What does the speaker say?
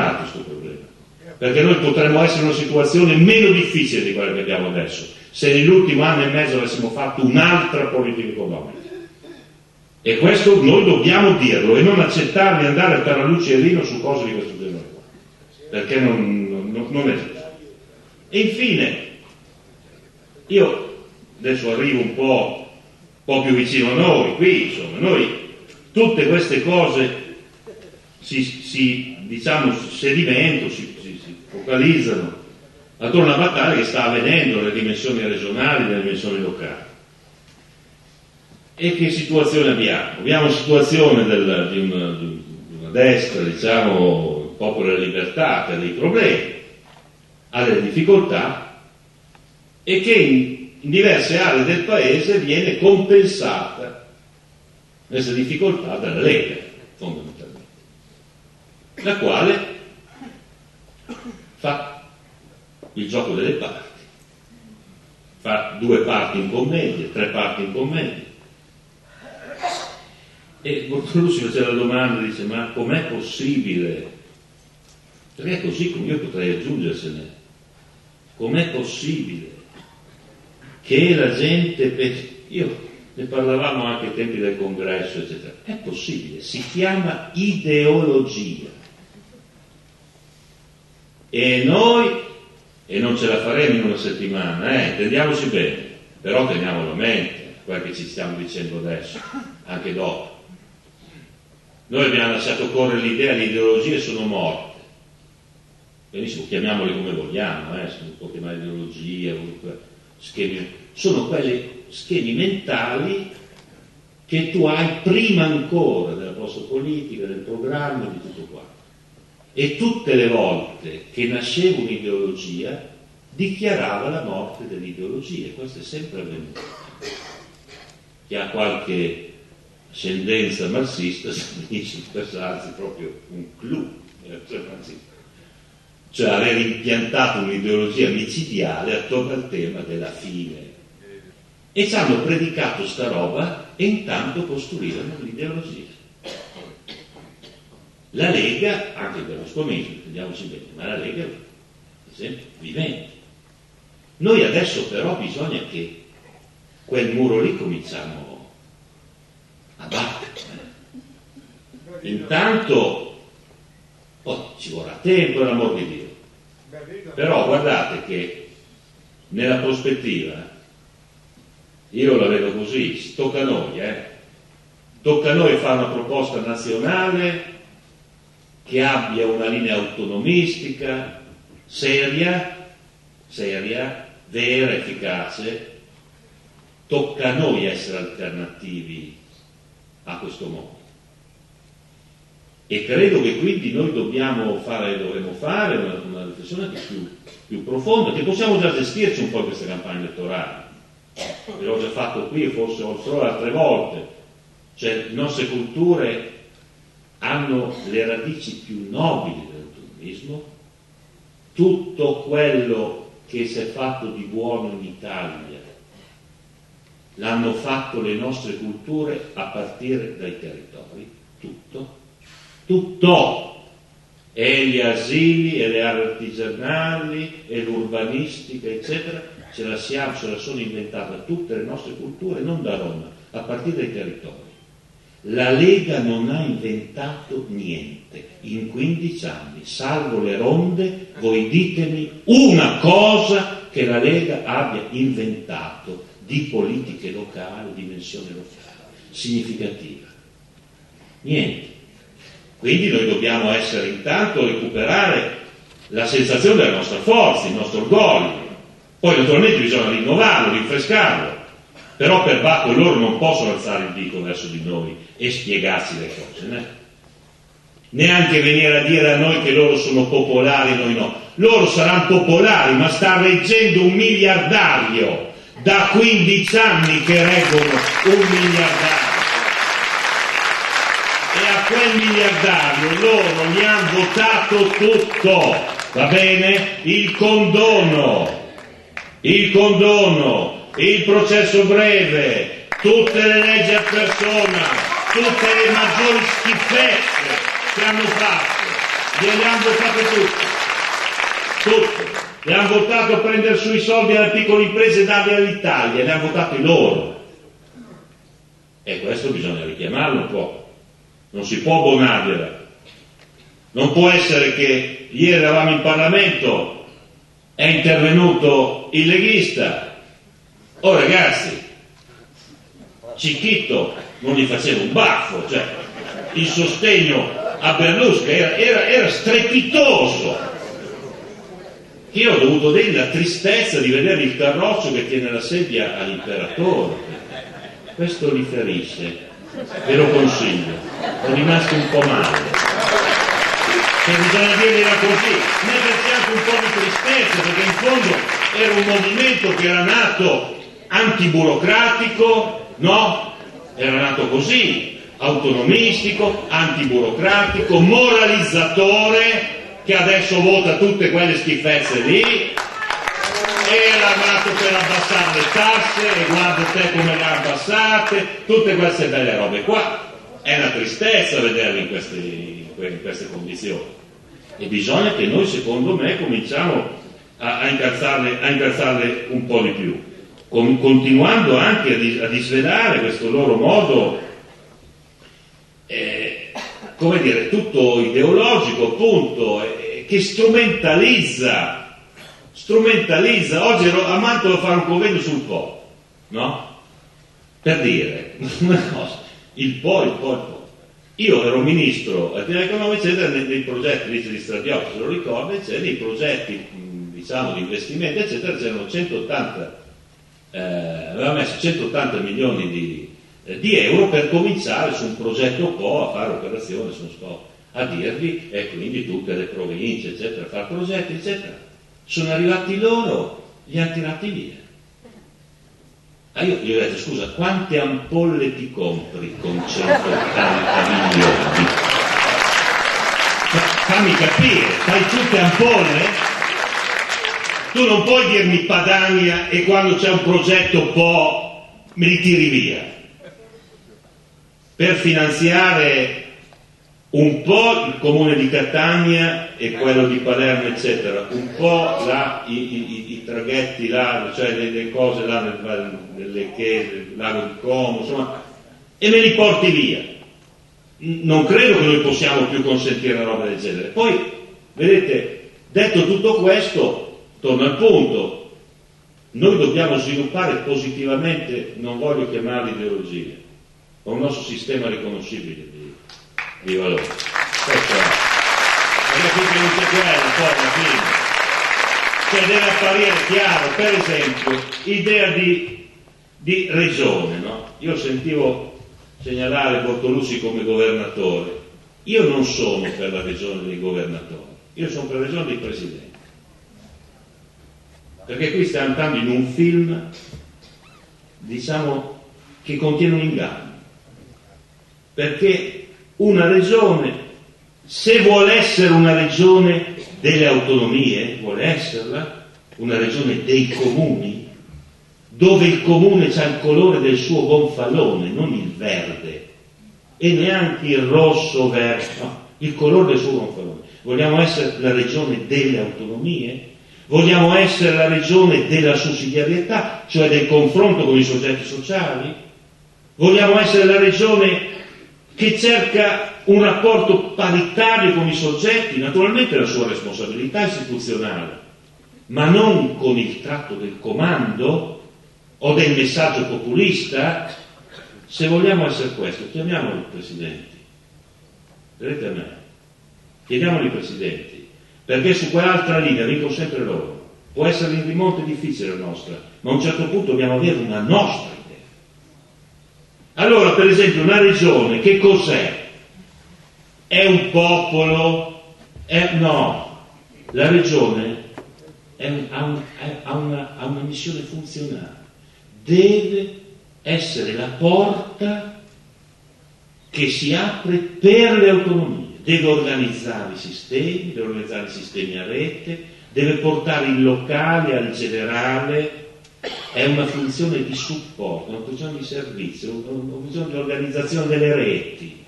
superato questo problema, perché noi potremmo essere in una situazione meno difficile di quella che abbiamo adesso se nell'ultimo anno e mezzo avessimo fatto un'altra politica economica. E questo noi dobbiamo dirlo e non accettare di andare a Tarallucci e Rino su cose di questo genere qua, perché non è giusto. E infine, io adesso arrivo un po' più vicino a noi, qui insomma, noi tutte queste cose si sedimentano, si focalizzano attorno a una battaglia che sta avvenendo nelle dimensioni regionali e nelle dimensioni locali. E che situazione abbiamo? Abbiamo una situazione di una destra, diciamo, popolo della libertà, che ha dei problemi, ha delle difficoltà e che in diverse aree del paese viene compensata questa difficoltà dalla Lega, fondamentalmente, la quale fa il gioco delle parti, fa 2 parti in commedia, 3 parti in commedia. E Bortolucci faceva la domanda, dice: ma com'è possibile? Perché è così, come io potrei aggiungersene, com'è possibile che la gente io ne parlavamo anche ai tempi del congresso, eccetera, è possibile, si chiama ideologia, e noi non ce la faremo in una settimana, intendiamoci bene, però teniamolo a mente quel che ci stiamo dicendo adesso, anche dopo. Noi abbiamo lasciato correre l'idea che le ideologie sono morte. Benissimo, chiamiamole come vogliamo, si può chiamare ideologia, schemi. Sono quelle schemi mentali che tu hai prima ancora della vostra politica, del programma, di tutto qua. E tutte le volte che nasceva un'ideologia, dichiarava la morte dell'ideologia. Questo è sempre avvenuto. Chi ha qualche ascendenza marxista finisce per pensarsi proprio un clou, cioè aver impiantato un'ideologia micidiale attorno al tema della fine, e ci hanno predicato sta roba e intanto costruivano l'ideologia. La Lega, anche Berlusconi, intendiamoci bene, ma la Lega, per esempio, vivente. Noi adesso però bisogna che quel muro lì cominciamo a battere. Intanto ci vorrà tempo, per l'amor di Dio. Però guardate che nella prospettiva, io la vedo così, tocca a noi, tocca a noi fare una proposta nazionale che abbia una linea autonomistica, seria, vera, efficace. Tocca a noi essere alternativi a questo mondo. E credo che quindi noi dovremmo fare una riflessione anche più profonda, che possiamo già gestirci un po' questa campagna elettorale. Ve l'ho già fatto qui e forse altre volte. Cioè, le nostre culture hanno le radici più nobili dell'autonomismo. Tutto quello che si è fatto di buono in Italia l'hanno fatto le nostre culture a partire dai territori, tutto, e gli asili, e le aree artigianali, e l'urbanistica, eccetera, ce la sono inventata tutte le nostre culture, non da Roma, a partire dai territori. La Lega non ha inventato niente in 15 anni, salvo le ronde. Voi ditemi una cosa che la Lega abbia inventato di politiche locali, dimensione locale, significativa. Niente. Quindi noi dobbiamo intanto recuperare la sensazione della nostra forza, il nostro orgoglio. Poi naturalmente bisogna rinnovarlo, rinfrescarlo. Però per Bacco loro non possono alzare il dito verso di noi e spiegarci le cose, neanche venire a dire a noi che loro sono popolari, noi no. Loro saranno popolari, ma sta reggendo un miliardario. Da 15 anni che reggono un miliardario, e a quel miliardario loro gli hanno votato tutto, va bene? Il condono, il processo breve, tutte le leggi a persona, tutte le maggiori schifezze che hanno fatto, gliele hanno votate tutte. Le hanno votato a prendere sui soldi alle piccole imprese e darli all'Italia, le hanno votate loro. E questo bisogna richiamarlo un po'. Non si può bonargliela. Non può essere che ieri eravamo in Parlamento, è intervenuto il leghista. Oh ragazzi, Cicchitto non gli faceva un baffo, cioè il sostegno a Berlusconi era strepitoso. Io ho dovuto vedere la tristezza di vedere il carroccio che tiene la sedia all'imperatore. Questo li ferisce, ve lo consiglio. Sono rimasto un po' male. Cioè, bisogna dirla così, metterci anche un po' di tristezza, perché in fondo era un movimento che era nato antiburocratico, no? Era nato così, autonomistico, antiburocratico, moralizzatore, che adesso vota tutte quelle schifezze lì, era nato per abbassare le tasse, e guarda te come le ha abbassate, tutte queste belle robe qua. È una tristezza vederle in queste condizioni. E bisogna che noi, secondo me, cominciamo a incalzarle un po' di più, continuando anche a disvelare questo loro modo, come dire, tutto ideologico, appunto, che strumentalizza. Oggi ero a Mantova a fare un convegno sul Po, no? Per dire una cosa, il Po. Io ero ministro attività economica, eccetera, nei progetti, dice di Stradiotto, se lo ricorda, c'è nei progetti, diciamo, di investimento, eccetera, c'erano 180, aveva messo 180 milioni di euro per cominciare su un progetto Po a fare operazioni, non sto a dirvi, e quindi tutte le province, eccetera, a fare progetti, eccetera. Sono arrivati loro, li hanno tirati via. Io gli ho detto, scusa, quante ampolle ti compri con 180 milioni? Fammi capire, fai tutte ampolle? Tu non puoi dirmi Padania e quando c'è un progetto Po me li tiri via. Per finanziare un po' il comune di Catania e quello di Palermo, eccetera, un po' là i traghetti là, cioè le cose là nelle chiese, il lago di Como, insomma, e me li porti via. Non credo che noi possiamo più consentire una roba del genere. Poi, vedete, detto tutto questo, torno al punto, noi dobbiamo sviluppare positivamente, non voglio chiamarli ideologie, ma un nostro sistema riconoscibile di valore. Questo è. Perché finché non c'è quella, poi alla fine. Cioè deve apparire chiaro, per esempio, idea di regione, no? Io sentivo segnalare Bortolussi come governatore. Io non sono per la regione dei governatori, io sono per la regione dei presidenti. Perché qui stiamo andando in un film, diciamo, che contiene un inganno. Perché una regione, se vuole essere una regione delle autonomie, vuole esserla, una regione dei comuni, dove il comune ha il colore del suo gonfalone, non il verde, e neanche il rosso verde, no, il colore del suo gonfalone. Vogliamo essere la regione delle autonomie? Vogliamo essere la regione della sussidiarietà, cioè del confronto con i soggetti sociali? Vogliamo essere la regione che cerca un rapporto paritario con i soggetti, naturalmente la sua responsabilità istituzionale, ma non con il tratto del comando o del messaggio populista? Se vogliamo essere questo, chiamiamoli presidenti. Vedete a me? Chiamiamoli presidenti, perché su quell'altra linea vincono sempre loro. Può essere in rimonte difficile la nostra, ma a un certo punto dobbiamo avere una nostra idea. Allora, per esempio, una regione, che cos'è? È un popolo? No, la regione ha una missione funzionale. Deve essere la porta che si apre per le autonomie. Deve organizzare i sistemi a rete, deve portare il locale al generale. È una funzione di supporto, una funzione di servizio, una funzione di organizzazione delle reti.